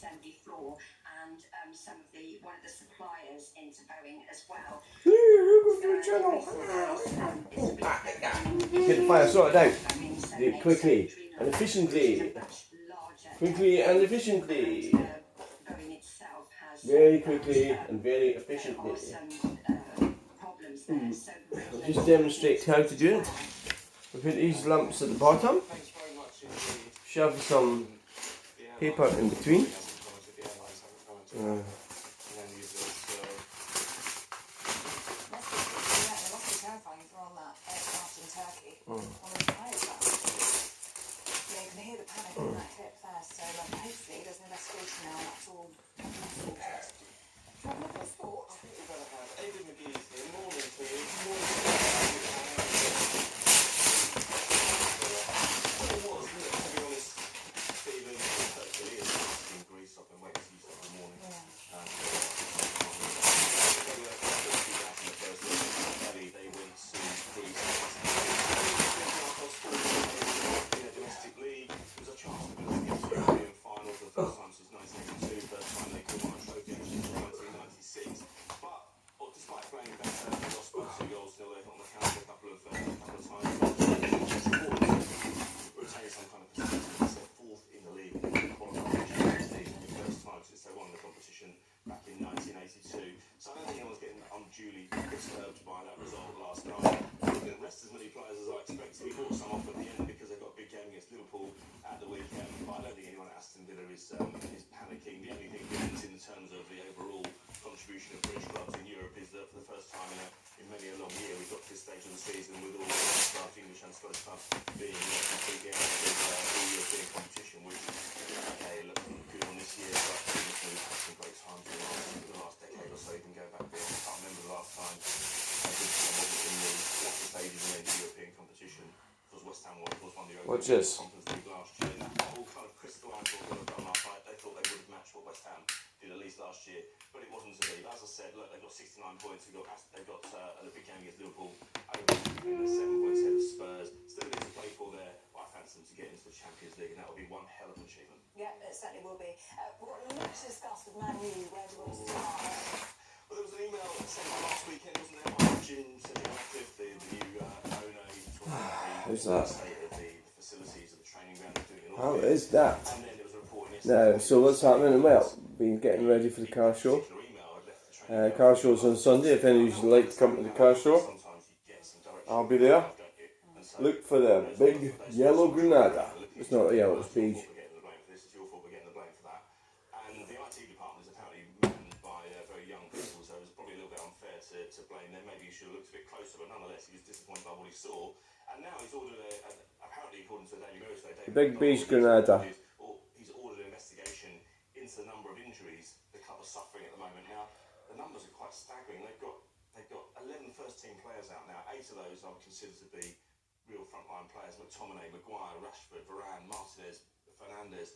assembly floor, and one of the suppliers into Boeing as well. Get the fire sorted out. Do it quickly and efficiently. Quickly and efficiently. Very quickly and very efficiently. I'll just demonstrate how to do it. We put these lumps at the bottom. Shove some paper in between. Watch this. Last year, but it wasn't to be. As I said, look, they've got 69 points. They've got a big game against Liverpool. They're 7 points ahead of Spurs. Still a bit to play for there. But I fancy them to get into the Champions League, and that will be one hell of an achievement. Yeah, it certainly will be. We've got a lot to discuss with Man U. Where do you want to start? Well, there was an email sent out last weekend, wasn't there? By Jim Sedgwick, the new owner. Who's that? State of the facilities of the training ground. How is that? And then there was a report No, so what's happening? Well, been getting ready for the car show. Car show's on Sunday. If any of you like to come to the car show, I'll be there. Look for the big yellow Granada. It's not a yellow, it's beige. To blame them, maybe he should have looked a bit closer, but nonetheless he was disappointed by what he saw. And now he's ordered apparently according to the Daily Mirror today, Big beige Granada. He's ordered an investigation into the number of injuries the club are suffering at the moment. Now the numbers are quite staggering. They've got 11 first team players out now. 8 of those I would consider to be real frontline players: McTominay, Maguire, Rashford, Varane, Martinez, Fernandes.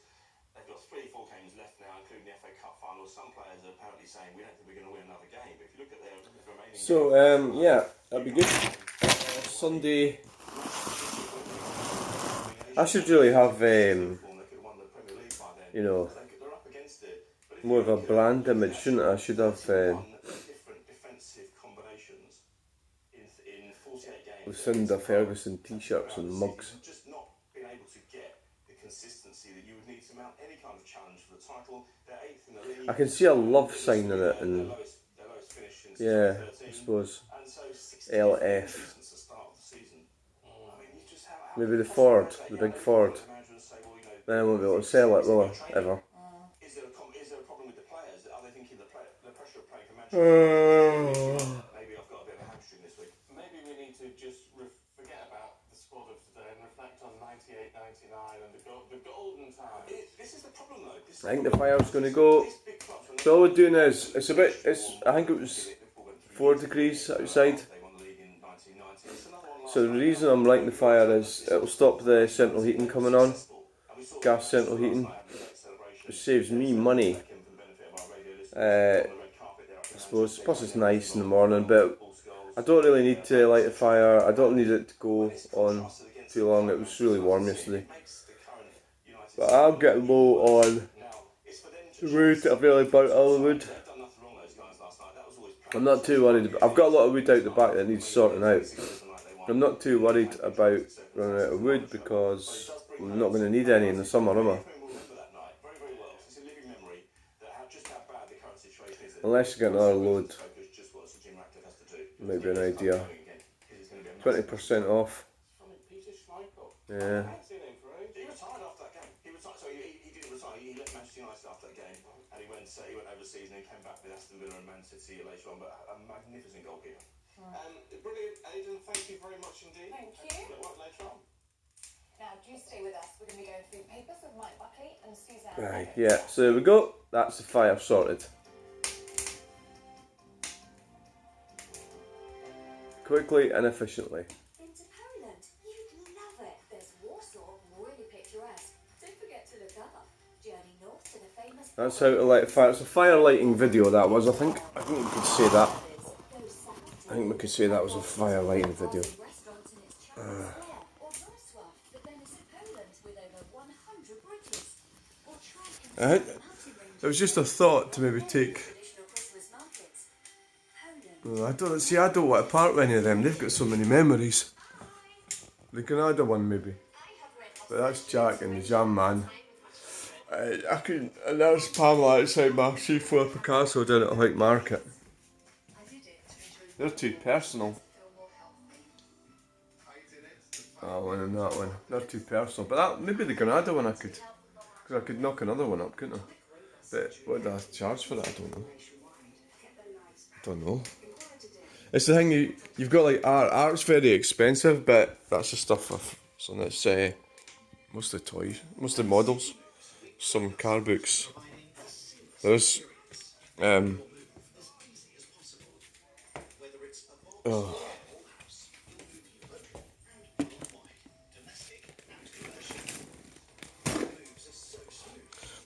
They've got 3-4 games left now, including the FA Cup final. Some players are apparently saying we don't think we're going to win another game. But if you look at their remaining So, yeah, that'd be good. Sunday. I should really have, you know, more of a brand image, shouldn't I? I should have Lucinda Ferguson t-shirts and mugs. I can see a love sign in it, and yeah, I suppose LF. Maybe the Ford, the big Ford. Then I won't be able to sell it, will I? Ever. Is there a problem with the players? Are they thinking the pressure of playing for Manchester? Maybe I've got a bit of a hamstring this week. Maybe we need to just forget about the squad of today and reflect on 98, 99 and the golden time. This is the problem though. I think the fire's going to go. So all we're doing is, I think it was 4 degrees outside. So the reason I'm lighting the fire is it'll stop the central heating coming on. Gas central heating. It saves me money. I suppose. Plus it's nice in the morning, but I don't really need to light the fire. I don't need it to go on too long. It was really warm yesterday. But I'll get low on The wood, I've really burnt all the wood. I'm not too worried. I've got a lot of wood out the back that needs sorting out. I'm not too worried about running out of wood because I'm not going to need any in the summer, am I? Unless you get another load. Maybe an idea. 20% off. Yeah. He retired after that game. He didn't retire. He left Manchester United after that game, and he went overseas and then came back with Aston Villa and Man City later on. But a magnificent goalkeeper. Brilliant, Aidan. Thank you very much indeed. Thank you. Good luck later on. Now, do stay with us. We're going to be going through papers with Mike Buckley and Suzanne. Right, yeah, so there we go. That's the fire sorted. Quickly and efficiently. Into Poland, you'd love it. There's Warsaw, really picturesque. Don't forget to look up. Journey north to the famous. That's how to light a fire. It's a fire lighting video that was, I think. I think we could say that. I think we could say that was a fire lighting video. It was just a thought to maybe take. I don't want to part with any of them. They've got so many memories. The Granada one maybe, but that's Jack and the Jam Man. And there's Pamela outside my C4 Picasso down at White Market. They're too personal. That one and that one. They're too personal. But maybe the Granada one I could. Because I could knock another one up, couldn't I? But what do I charge for that? I don't know. I don't know. It's the thing, you've got like art. Art's very expensive, but that's the stuff of. So that's mostly toys, mostly models. Some car books. There's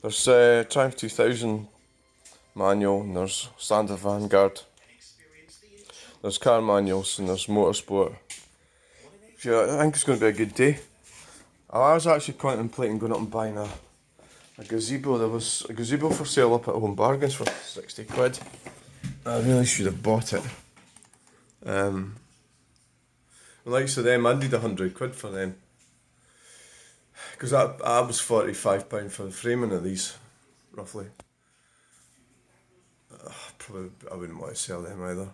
there's Triumph 2000 manual, and there's Standard Vanguard. There's car manuals and there's motorsport. Yeah, I think it's going to be a good day. I was actually contemplating going up and buying a gazebo. There was a gazebo for sale up at Home Bargains for 60 quid. I really should have bought it. The likes of them, I need 100 quid for them. Because I was £45 for the framing of these, roughly. Probably I wouldn't want to sell them either.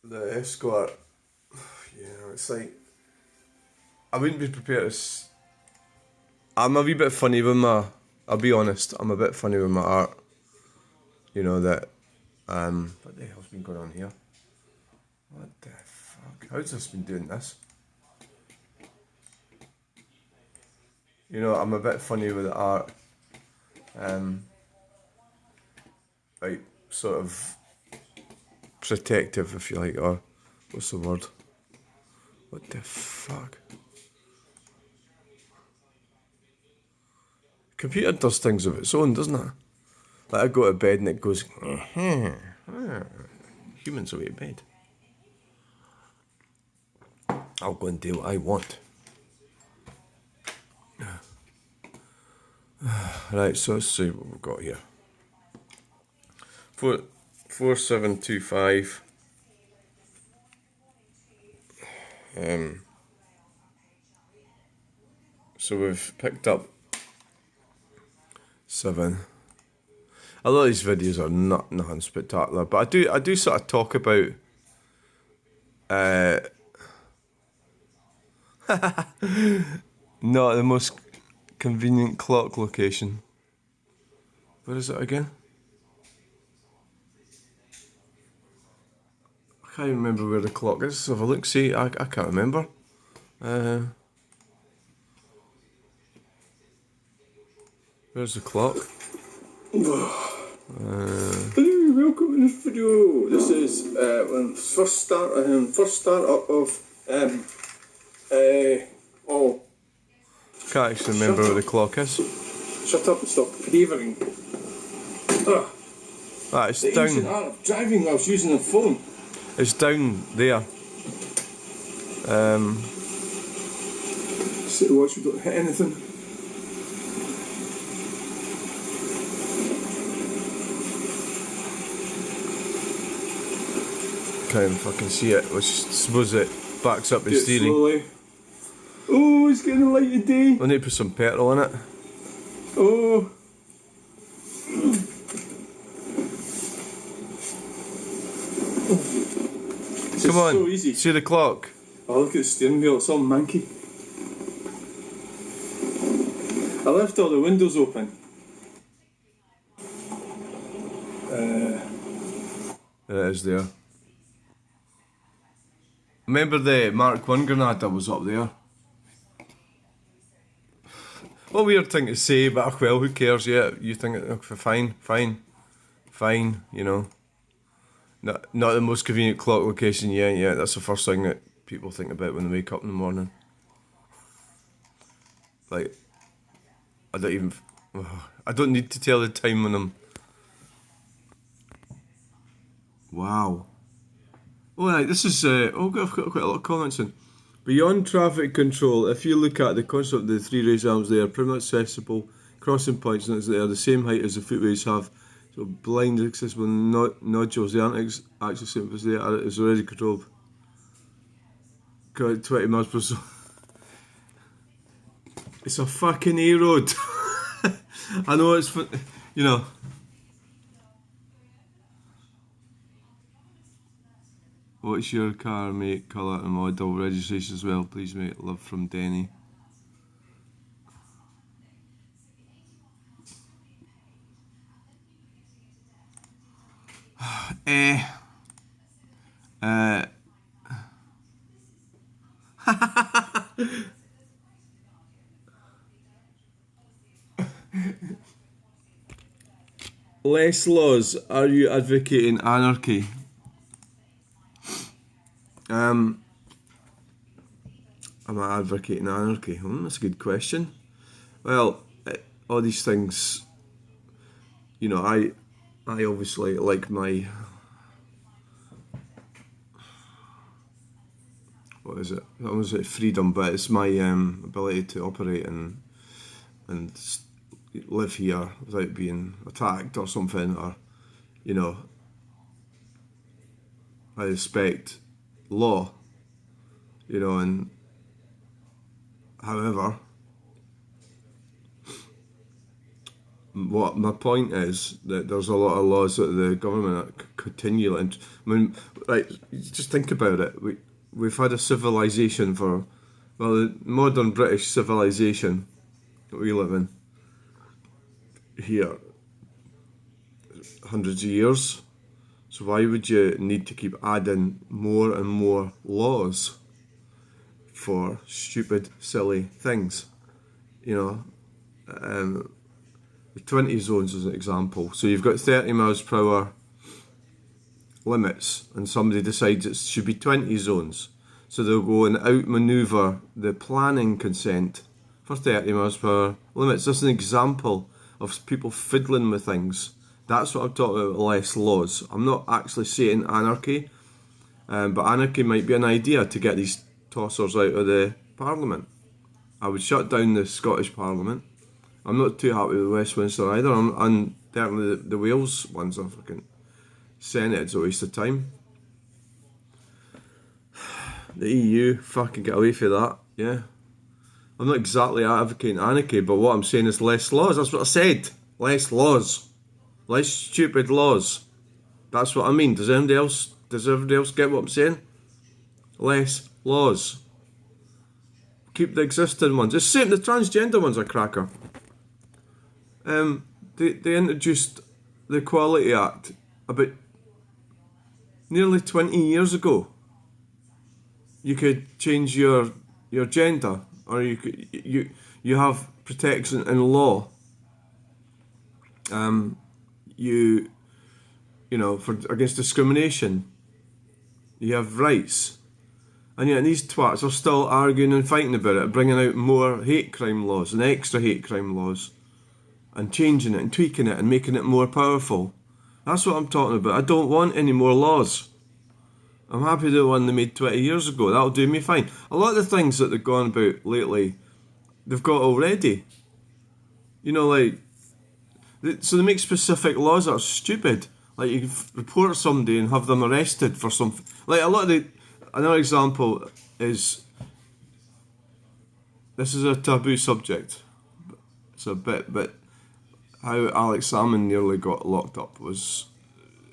The Escort, it's like, I wouldn't be prepared to. I'm a wee bit funny with I'll be honest, I'm a bit funny with my art. You know that, what the hell's been going on here? What the fuck? How's this been doing this? You know, I'm a bit funny with the art. Like, sort of protective, if you like, or what's the word? What the fuck? Computer does things of its own, doesn't it? Like I go to bed and it goes, humans away to bed. I'll go and do what I want. Right, so let's see what we've got here. 4725. So we've picked up 7. A lot of these videos are nothing spectacular, but I do sort of talk about not the most convenient clock location. Where is it again? I can't even remember where the clock is. Let's have a look. See, I can't remember. Where's the clock? Hello, welcome to this video. This is when first start up of can't actually remember where the clock is. Shut up and stop quavering. It's the down. Ancient art of driving whilst using the phone. It's down there. So watch we don't hit anything. can't even fucking see it, which I suppose it backs up Do his it theory. slowly. Oh, it's getting the light of day. I need to put some petrol in it. Oh. This Come is on, so easy. see the clock. Oh, look at the steering wheel, it's all manky. I left all the windows open. It is there. Remember the Mark 1 grenade that was up there? What a weird thing to say, but well, who cares? Yeah, you think it, fine, you know. Not the most convenient clock location, yeah, that's the first thing that people think about when they wake up in the morning. Like, I don't need to tell the time when I'm... Wow. Oh, right, this is, I've got quite a lot of comments in. Beyond traffic control, if you look at the concept of the three raised arms, they are pretty much accessible crossing points, and they are the same height as the footways have. So blind accessible nodules, they aren't actually same as they are, it's already controlled. 20 miles per hour. It's a fucking A road. I know it's, you know. What's your car make, colour and model, registration as well, please mate, love from Denny. Less laws, are you advocating anarchy? Am I advocating anarchy? That's a good question. Well, all these things, you know, I obviously like my, what is it? I was say freedom, but it's my ability to operate and live here without being attacked or something, or, you know, I respect law, you know, and however, what my point is that there's a lot of laws that the government continually, and I mean, right, just think about it. We've had a civilization for, well, the modern British civilization that we live in here, hundreds of years. So why would you need to keep adding more and more laws for stupid, silly things? You know, the 20 zones is an example. So you've got 30 miles per hour limits, and somebody decides it should be 20 zones. So they'll go and outmaneuver the planning consent for 30 miles per hour limits. That's an example of people fiddling with things. That's what I'm talking about, less laws. I'm not actually saying anarchy, but anarchy might be an idea to get these tossers out of the Parliament. I would shut down the Scottish Parliament. I'm not too happy with Westminster either, and definitely the Wales ones are fucking Senate, it's a waste of time. The EU, fucking get away from that, yeah. I'm not exactly advocating anarchy, but what I'm saying is less laws, that's what I said. Less laws. Less stupid laws. That's what I mean. Does everybody else get what I'm saying? Less laws. Keep the existing ones. It's the same, the transgender ones are cracker. They introduced the Equality Act about nearly 20 years ago. You could change your gender, or you have protection in law. You know, for against discrimination, you have rights, and yet these twats are still arguing and fighting about it, bringing out more hate crime laws and extra hate crime laws, and changing it and tweaking it and making it more powerful. That's what I'm talking about. I don't want any more laws. I'm happy with the one they made 20 years ago. That'll do me fine. A lot of the things that they've gone about lately, they've got already. You know, like, so they make specific laws that are stupid. Like you report somebody and have them arrested for something. Like a lot of another example is, this is a taboo subject. It's a bit, but how Alex Salmon nearly got locked up was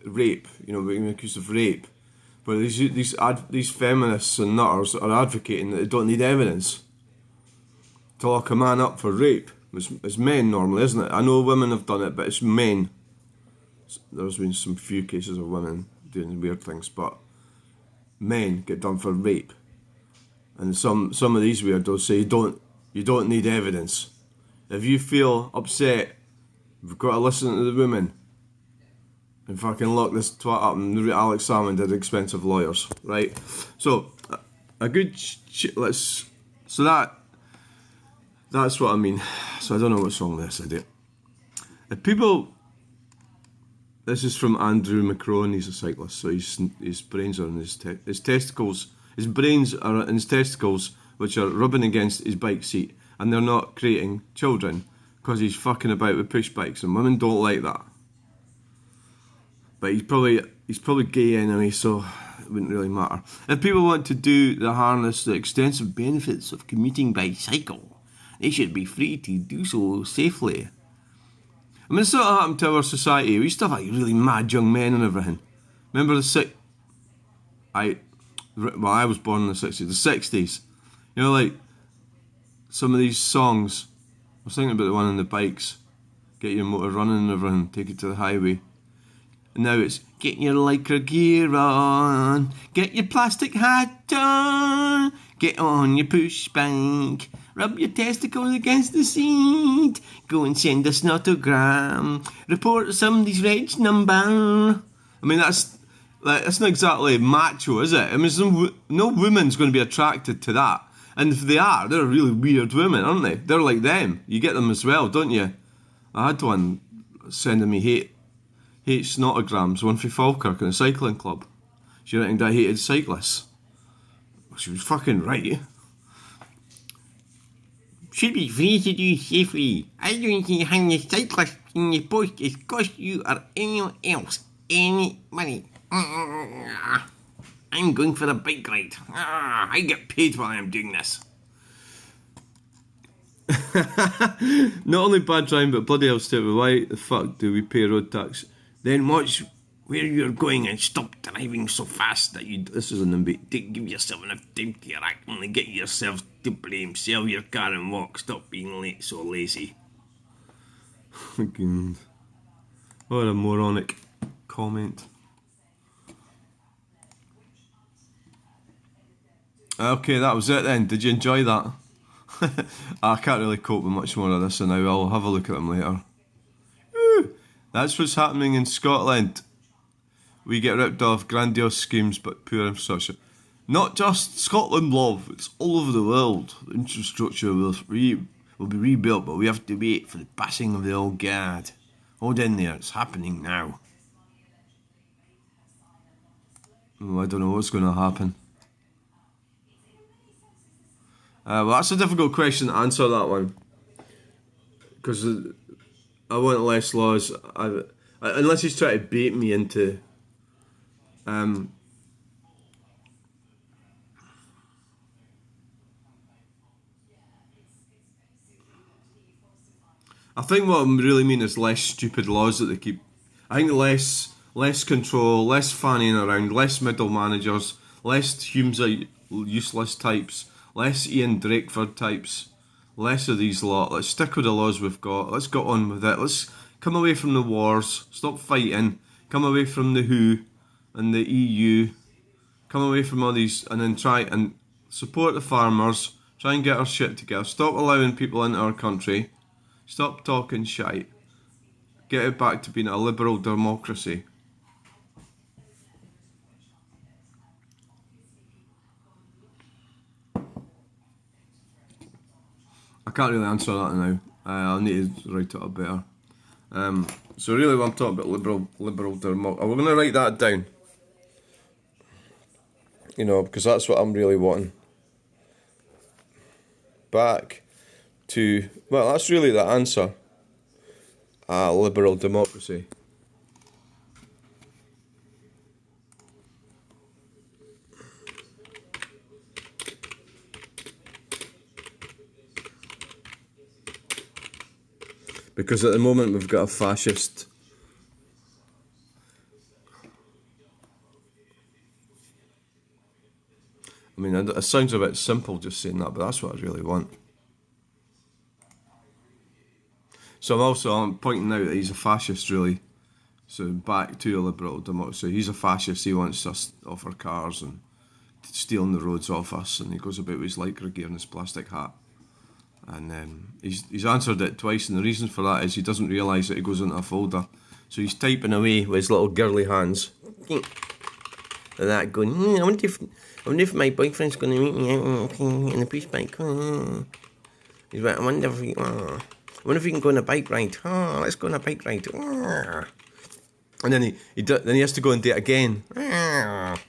rape. You know, being accused of rape. But these feminists and nutters are advocating that they don't need evidence to lock a man up for rape. It's men normally, isn't it? I know women have done it, but it's men. There's been some few cases of women doing weird things, but men get done for rape. And some of these weirdos say you don't need evidence. If you feel upset, you've got to listen to the women. And fucking lock this twat up. And Alex Salmon did expensive lawyers, right? So a good that's what I mean. So I don't know what's wrong with this idea. If people, this is from Andrew McCrone. He's a cyclist, so his brains are in his testicles. His brains are in his testicles, which are rubbing against his bike seat, and they're not creating children because he's fucking about with push bikes, and women don't like that. But he's probably gay anyway, so it wouldn't really matter. If people want to harness the extensive benefits of commuting by cycle, they should be free to do so safely. I mean, it's sort of happened to our society. We used to have like really mad young men and everything. Remember I was born in the 60s. The 60s. You know, like, some of these songs. I was thinking about the one on the bikes. Get your motor running and everything. Take it to the highway. And now it's, get your lycra gear on. Get your plastic hat on. Get on your push bike. Rub your testicles against the seat. Go and send us an autogram. Report somebody's reg number. I mean, that's not exactly macho, is it? I mean, no woman's going to be attracted to that. And if they are, they're really weird women, aren't they? They're like them. You get them as well, don't you? I had one sending me hate snotograms, one for Falkirk in a cycling club. She reckoned I hated cyclists. She was fucking right. Should be free to do safely. I don't see how the cyclist in the post is cost you or anyone else any money. I'm going for a bike ride. I get paid while I'm doing this. Not only bad driving, but bloody hell stupid. Why the fuck do we pay road tax? Then watch where you're going and stop driving so fast that you... This is an debate. Give yourself enough time to react. Only get yourself to blame. Sell your car and walk. Stop being so lazy. What a moronic comment. Okay, that was it then. Did you enjoy that? I can't really cope with much more of this, and I'll have a look at them later. Woo! That's what's happening in Scotland. We get ripped off, grandiose schemes but poor infrastructure. Not just Scotland, love, it's all over the world. The infrastructure will be rebuilt, but we have to wait for the passing of the old guard. Hold in there, it's happening now. Oh, I don't know what's going to happen. Well, that's a difficult question to answer, that one. Because I want less laws. Unless he's trying to bait me into... I think what I really mean is less stupid laws that they keep. I think less control, less fannying around, less middle managers, less Humza useless types, less Ian Drakeford types, less of these lot. Let's stick with the laws we've got. Let's get on with it. Let's come away from the wars. Stop fighting. Come away from the WHO and the EU. Come away from all these, and then try and support the farmers. Try and get our shit together. Stop allowing people into our country. Stop talking shite. Get it back to being a liberal democracy. I can't really answer that now. I'll need to write it up better. So really, when I'm talking about liberal democracy, we're going to write that down. You know, because that's what I'm really wanting. Back to, well, that's really the answer. Liberal democracy. Because at the moment we've got a fascist. I mean, it sounds a bit simple just saying that, but that's what I really want. So I'm pointing out that he's a fascist, really. So back to a liberal democracy. He's a fascist. He wants us off our cars and stealing the roads off us, and he goes about with his lycra gear and his plastic hat. And he's answered it twice, and the reason for that is he doesn't realise that it goes into a folder. So he's typing away with his little girly hands. And that going, I wonder if my boyfriend's going to meet me out in the push bike. He's like, I wonder if we can go on a bike ride. Let's go on a bike ride. And then he has to go and date again. By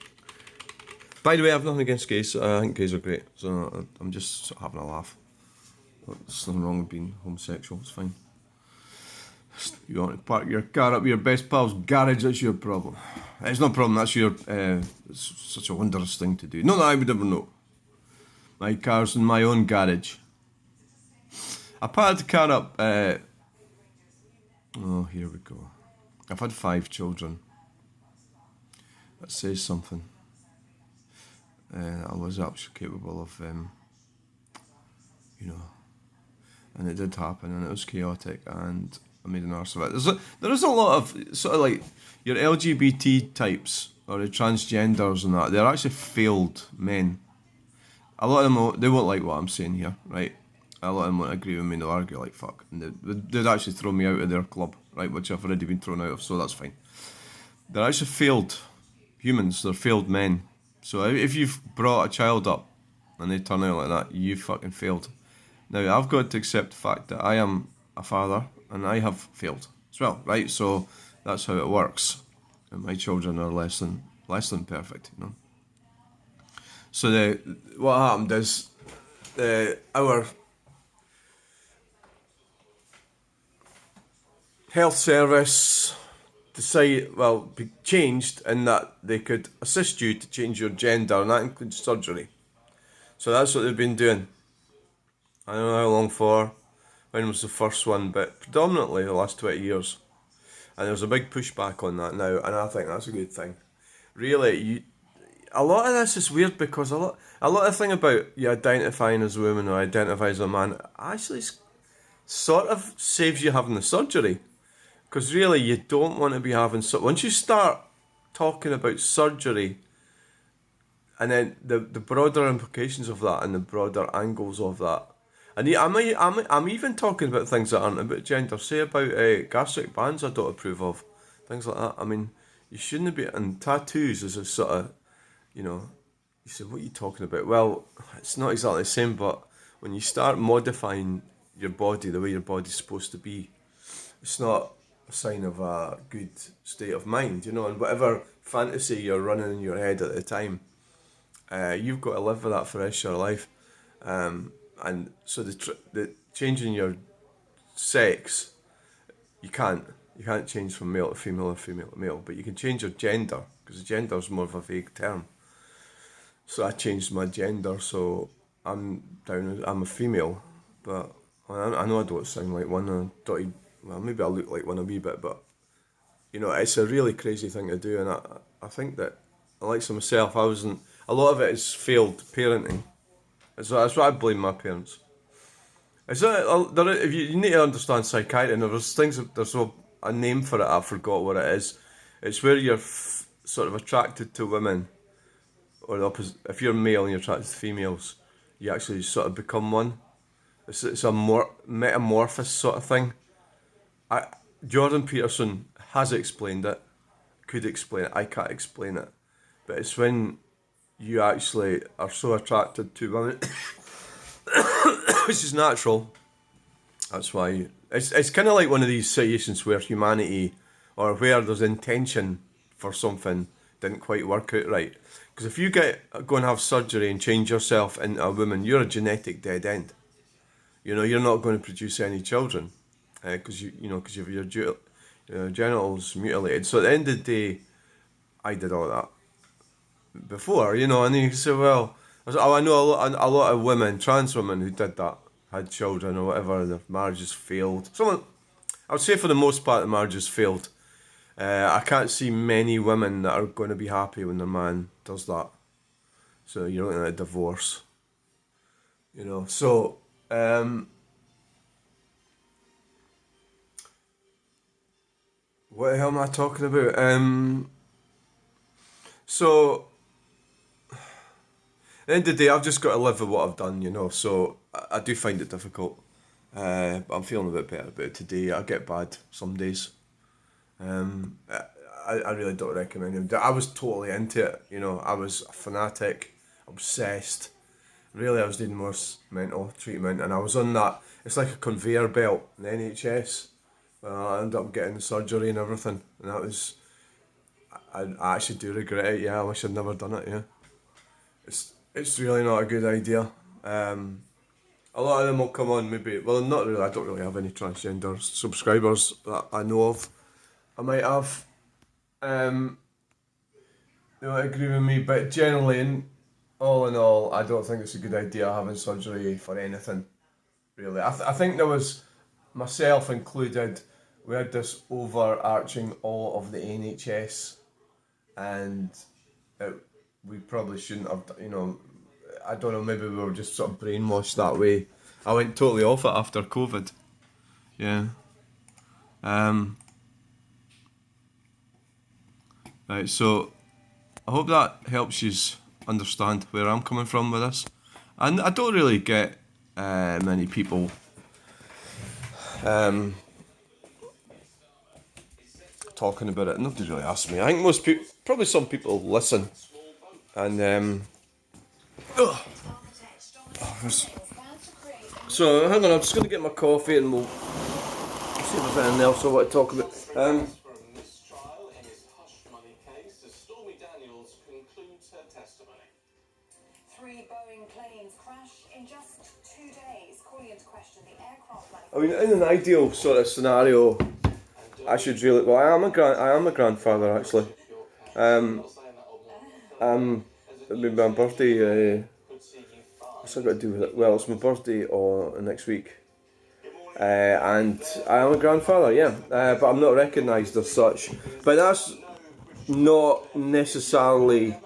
the way, I have nothing against gays. I think gays are great. So I'm just sort of having a laugh. There's nothing wrong with being homosexual. It's fine. You want to park your car up your best pal's garage, that's your problem. It's no problem, that's your... it's such a wondrous thing to do. Not that I would ever know. My car's in my own garage. I parked the car up... oh, here we go. I've had 5 children. That says something. I was actually capable of... you know... And it did happen, and it was chaotic, and I made an arse of it. There is a lot of sort of like your LGBT types or the transgenders and that. They're actually failed men. A lot of them they won't like what I'm saying here, right? A lot of them won't agree with me. They'll argue like fuck, and they'd actually throw me out of their club, right? Which I've already been thrown out of, so that's fine. They're actually failed humans. They're failed men. So if you've brought a child up and they turn out like that, you fucking failed. Now, I've got to accept the fact that I am a father and I have failed as well, right? So that's how it works. And my children are less than perfect, you know. So what happened is our health service changed in that they could assist you to change your gender, and that includes surgery. So that's what they've been doing. I don't know how long for, when was the first one, but predominantly the last 20 years. And there's a big pushback on that now, and I think that's a good thing. Really, a lot of this is weird because a lot of thing about you identifying as a woman or identify as a man actually sort of saves you having the surgery. Because really, you don't want to be having... Once you start talking about surgery, and then the broader implications of that and the broader angles of that, and I'm even talking about things that aren't about gender. Say about gastric bands I don't approve of. Things like that. I mean, you shouldn't be... And tattoos is a sort of, you know... You say, what are you talking about? Well, it's not exactly the same, but when you start modifying your body the way your body's supposed to be, it's not a sign of a good state of mind, you know, and whatever fantasy you're running in your head at the time, you've got to live with that for the rest of your life. And so the changing your sex, you can't change from male to female or female to male, but you can change your gender, because gender is more of a vague term. So I changed my gender, so I'm a female, but I know I don't sound like one, well, maybe I look like one a wee bit, but you know, it's a really crazy thing to do, and I think that, like myself, a lot of it is failed parenting. So that's why I blame my parents. If you need to understand psychiatry, and there's a name for it, I forgot what it is. It's where you're sort of attracted to women, or the opposite. If you're male and you're attracted to females, you actually sort of become one. It's a more metamorphosis sort of thing. Jordan Peterson has explained it, could explain it, I can't explain it. But it's when you actually are so attracted to women, which is natural. That's why it's kind of like one of these situations where humanity, or where there's intention for something, didn't quite work out right. Because if you go and have surgery and change yourself into a woman, you're a genetic dead end. You know, you're not going to produce any children, because you have your genitals mutilated. So at the end of the day, I did all that before, you know, and then you can say, well, I know a lot of women, trans women who did that, had children or whatever, their marriages failed. I would say for the most part the marriage has failed. I can't see many women that are going to be happy when their man does that. So you're looking at a divorce. You know, so what the hell am I talking about? So at the end of the day, I've just got to live with what I've done, you know. So I do find it difficult. But I'm feeling a bit better about it today. I get bad some days. I really don't recommend him. I was totally into it, you know. I was a fanatic, obsessed. Really, I was needing more mental treatment, and I was on that. It's like a conveyor belt in the NHS. Well, I ended up getting surgery and everything, and that was. I actually do regret it. Yeah, I wish I'd never done it. Yeah, it's really not a good idea. A lot of them will come on maybe. Well, not really. I don't really have any transgender subscribers that I know of. I might have. They might agree with me, but generally, all in all, I don't think it's a good idea having surgery for anything. Really, I think there was, myself included, we had this overarching awe of the NHS, and we probably shouldn't have. You know, I don't know. Maybe we were just sort of brainwashed that way. I went totally off it after COVID. Yeah. Right, so I hope that helps you understand where I'm coming from with this. And I don't really get many people talking about it. Nobody really asks me. I think most people, probably some people listen. And so hang on, I'm just going to get my coffee and we'll see if there's anything else I want to talk about. From this trial in his hush money case, as Stormy Daniels concludes her testimony. 3 Boeing planes crash in just 2 days, calling into question the aircraft I mean, in an ideal sort of scenario, I should really. Well, I am a grandfather actually. It'll be my birthday. What's I got to do with it? Well, it's my birthday next week, and I am a grandfather. Yeah, but I'm not recognised as such. But that's not necessarily.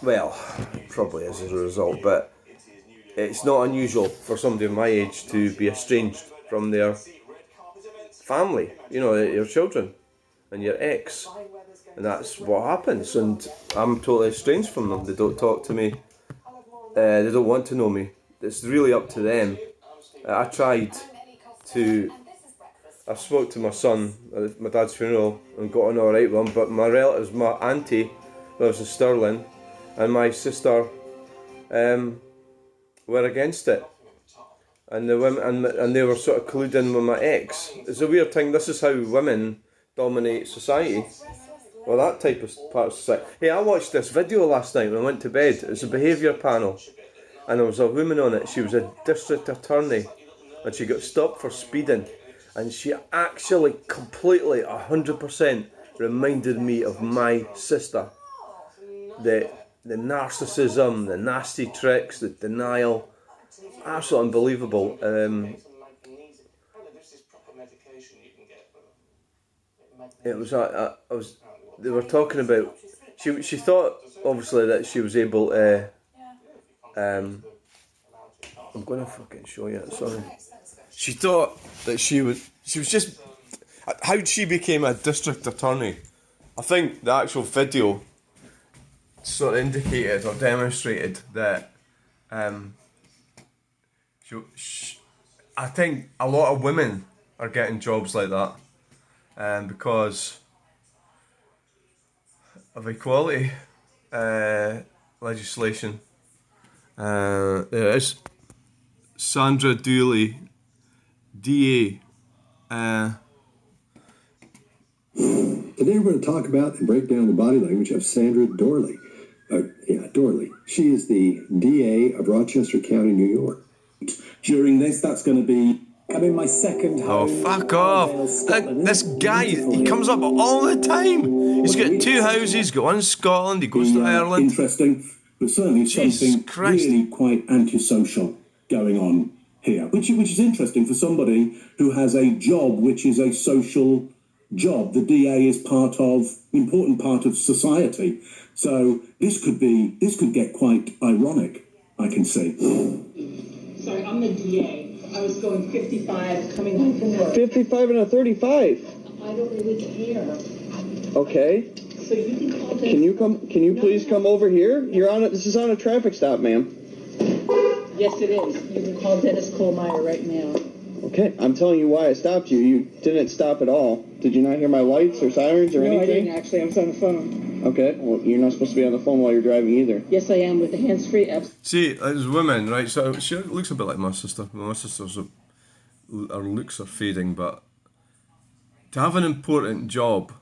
Well, it probably is as a result, but it's not unusual for somebody of my age to be estranged from their family, you know, your children and your ex, and that's what happens. And I'm totally estranged from them. They don't talk to me. They don't want to know me. It's really up to them. I spoke to my son at my dad's funeral and got on alright with him, but my relatives, my auntie lives in Stirling, and my sister were against it. And the women, and they were sort of clued in with my ex. It's a weird thing. This is how women dominate society. Well, that type of part of society. Hey, I watched this video last night when I went to bed. It was a behaviour panel, and there was a woman on it. She was a district attorney, and she got stopped for speeding, and she actually completely 100% reminded me of my sister. The narcissism, the nasty tricks, the denial. Absolutely unbelievable. It was. They were talking about. She thought obviously that she was able to. I'm gonna fucking show you. Sorry. She thought that she was just. How she became a district attorney. I think the actual video sort of indicated or demonstrated that. I think a lot of women are getting jobs like that, because of equality legislation. There is Sandra Dooley, DA. Today we're going to talk about and break down the body language of Sandra Dorley. Dorley. She is the DA of Rochester County, New York. During this, that's going to be. I'm in my second home. Oh, fuck off. This guy, he comes up all the time. He's got 2 houses, he's got one in Scotland, he goes to Ireland. Interesting, but certainly Jesus something Christ. really quite antisocial going on here, which is interesting for somebody who has a job which is a social job. The DA is important part of society. So this could get quite ironic, I can see. Sorry, I'm the DA. I was going 55 coming home from work. 55 and a 35. I don't really care. Okay. So you can call this. Can you please come over here? This is on a traffic stop, ma'am. Yes, it is. You can call Dennis Kohlmeyer right now. Okay, I'm telling you why I stopped you. You didn't stop at all. Did you not hear my lights or sirens or anything? No, I didn't actually. I was on the phone. Okay, well, you're not supposed to be on the phone while you're driving either. Yes, I am with the hands-free apps. See, as women, right, so she looks a bit like my sister. My sister's, her looks are fading, but to have an important job,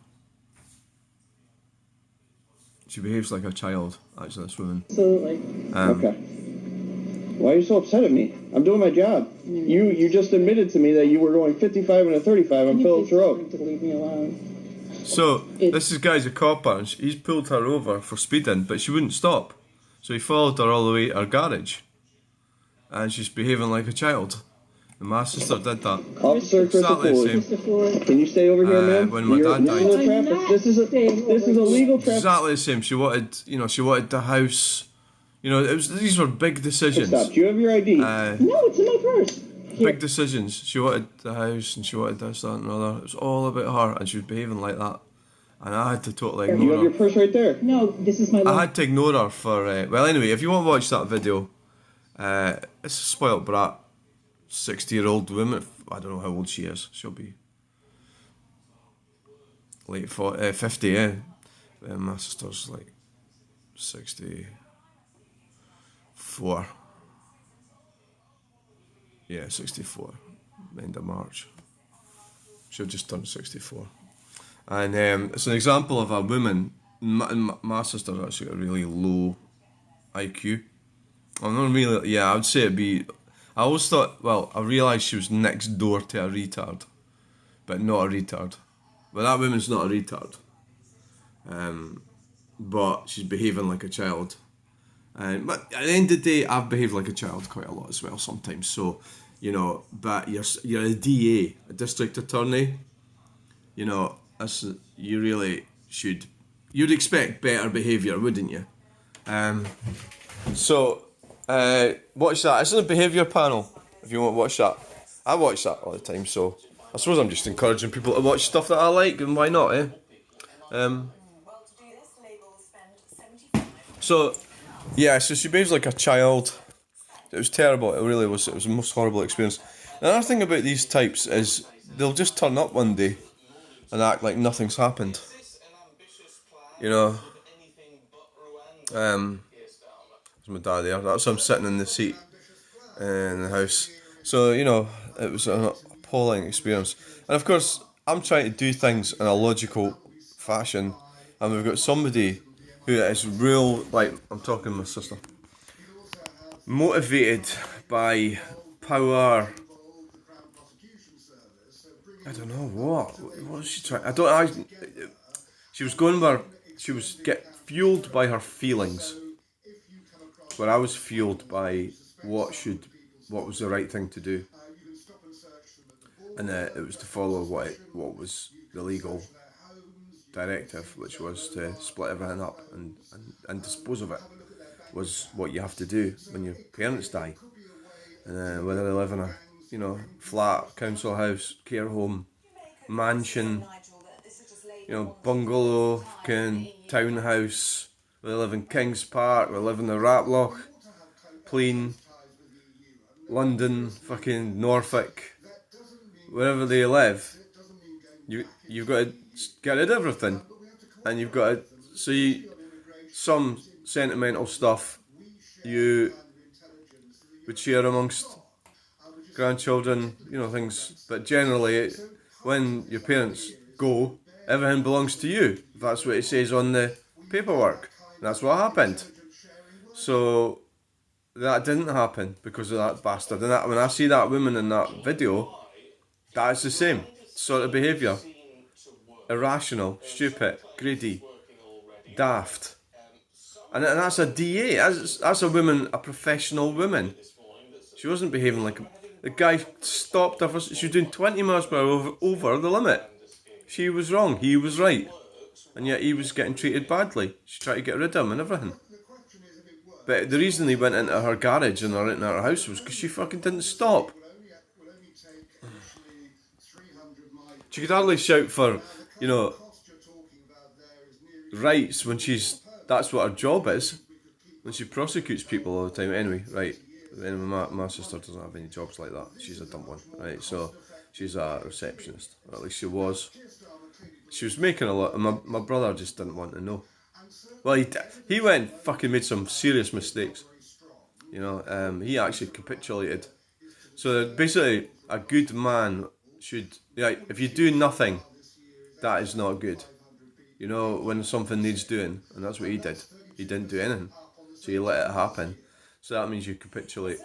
she behaves like a child, actually, this woman. Absolutely. Okay. Why are you so upset at me? I'm doing my job. You just admitted to me that you were going 55 and a 35 on Phillips Road. To leave me alone. So, this guy's a copper, and he's pulled her over for speeding, but she wouldn't stop. So he followed her all the way to her garage. And she's behaving like a child. And my sister did that. Officer Exactly the same. Can you stay over here, ma'am? When my dad died. This is illegal traffic. Exactly the same. She wanted the house. These were big decisions. Stop. Do you have your ID? No, it's in my purse. Big decisions. She wanted the house and she wanted this, that and the other. It was all about her and she was behaving like that. And I had to totally ignore her. You have your purse right there? No, this is my... I had to ignore her for... well, anyway, if you want to watch that video, it's a spoilt brat. 60-year-old woman. I don't know how old she is. She'll be late 50, yeah. My sister's like 64. Yeah, 64. End of March. She'll just turn 64. And it's an example of a woman. My sister's actually got a really low IQ. I'm not really... Yeah, I would say it'd be... I always thought... Well, I realised she was next door to a retard. But not a retard. But that woman's not a retard. But she's behaving like a child. But at the end of the day, I've behaved like a child quite a lot as well sometimes. So, but you're a DA, a district attorney. You really should. You'd expect better behaviour, wouldn't you? Watch that. It's in the behaviour panel. If you want to watch that, I watch that all the time. So I suppose I'm just encouraging people to watch stuff that I like, and why not, eh? So she behaves like a child. It was terrible. It really was. It was the most horrible experience. Another thing about these types is they'll just turn up one day and act like nothing's happened. There's my dad there. That's him sitting in the seat in the house. So, it was an appalling experience. And of course, I'm trying to do things in a logical fashion. And we've got somebody who is real, like, I'm talking to my sister, motivated by power. I don't know what was she trying? She was going where she was get fueled by her feelings, where I was fueled by what was the right thing to do, and it was to follow what was the legal directive, which was to split everything up and dispose of it, was what you have to do when your parents die, and whether they live in a flat, council house, care home, mansion, bungalow, fucking townhouse, whether they live in Kings Park, whether they live in the Ratloch, Plain, London, fucking Norfolk, wherever they live, you've got to get rid of everything, and you've got to some sentimental stuff you would share amongst grandchildren, things, but generally when your parents go, everything belongs to you. That's what it says on the paperwork. And that's what happened. So that didn't happen because of that bastard. And when I see that woman in that video, that's the same sort of behaviour. Irrational, stupid, greedy, daft. And that's a DA. That's a woman, a professional woman. She wasn't behaving like The guy stopped her. She was doing 20 miles per hour over the limit. She was wrong. He was right. And yet he was getting treated badly. She tried to get rid of him and everything. But the reason he went into her garage and into her house was because she fucking didn't stop. She could hardly shout for, you know, rights when that's what her job is. When she prosecutes people all the time. Anyway, right. Anyway, my sister doesn't have any jobs like that. She's a dumb one, right? So she's a receptionist, or at least she was. She was making a lot. My brother just didn't want to know. Well, he went fucking made some serious mistakes. You know, he actually capitulated. So basically, a good man should, like, if you do nothing, that is not good. You know, when something needs doing, and that's what he did. He didn't do anything, so you let it happen. So that means you capitulate.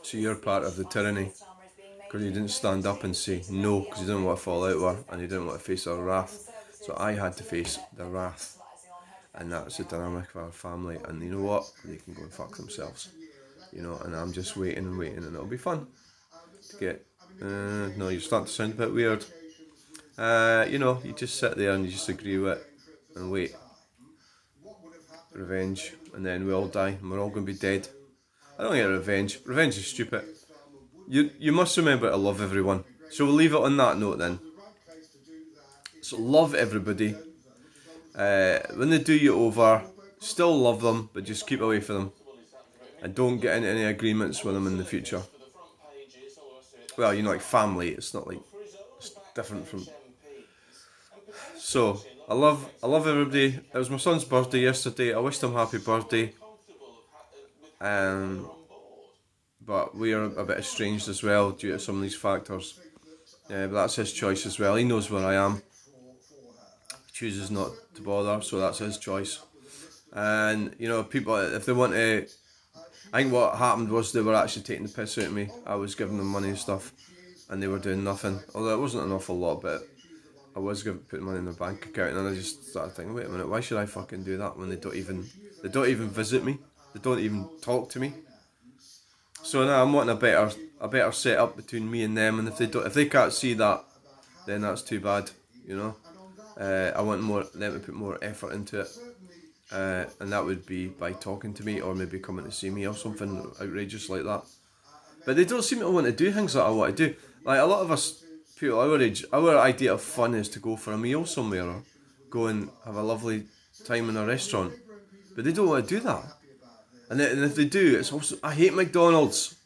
So you're part of the tyranny, because he didn't stand up and say no, because he didn't want to fall out with her, and he didn't want to face her wrath. So I had to face the wrath. And that's the dynamic of our family. And you know what? They can go and fuck themselves. You know, and I'm just waiting and waiting, and it'll be fun to get. No, you're starting to sound a bit weird. You know, you just sit there and you just agree with it and wait. Revenge, and then we all die, and we're all going to be dead. I don't get revenge. Revenge is stupid. You must remember to love everyone. So we'll leave it on that note then. So love everybody. When they do you over, still love them, but just keep away from them. And don't get into any agreements with them in the future. Well, you know, like family, it's not like, it's different from. So, I love everybody. It was my son's birthday yesterday. I wished him happy birthday. But we are a bit estranged as well due to some of these factors. But that's his choice as well. He knows where I am. He chooses not to bother, so that's his choice. And, you know, people, if they want to... I think what happened was they were actually taking the piss out of me. I was giving them money and stuff, and they were doing nothing. Although it wasn't an awful lot, but I was putting money in their bank account, and I just started thinking, wait a minute, why should I fucking do that when they don't even visit me? They don't even talk to me. So now I'm wanting a better setup between me and them, and if they can't see that, then that's too bad, you know. I want them to put more effort into it. And that would be by talking to me or maybe coming to see me or something outrageous like that. But they don't seem to want to do things that I want to do. Like a lot of us people our age, our idea of fun is to go for a meal somewhere or go and have a lovely time in a restaurant. But they don't want to do that. And if they do, it's also, I hate McDonald's.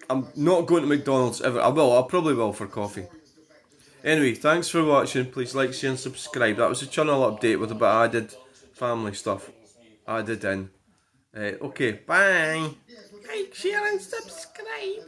I'm not going to McDonald's ever. I probably will for coffee. Anyway, thanks for watching. Please like, share and subscribe. That was a Chunel update with a bit of added family stuff added in. Okay, bye. Like, share and subscribe.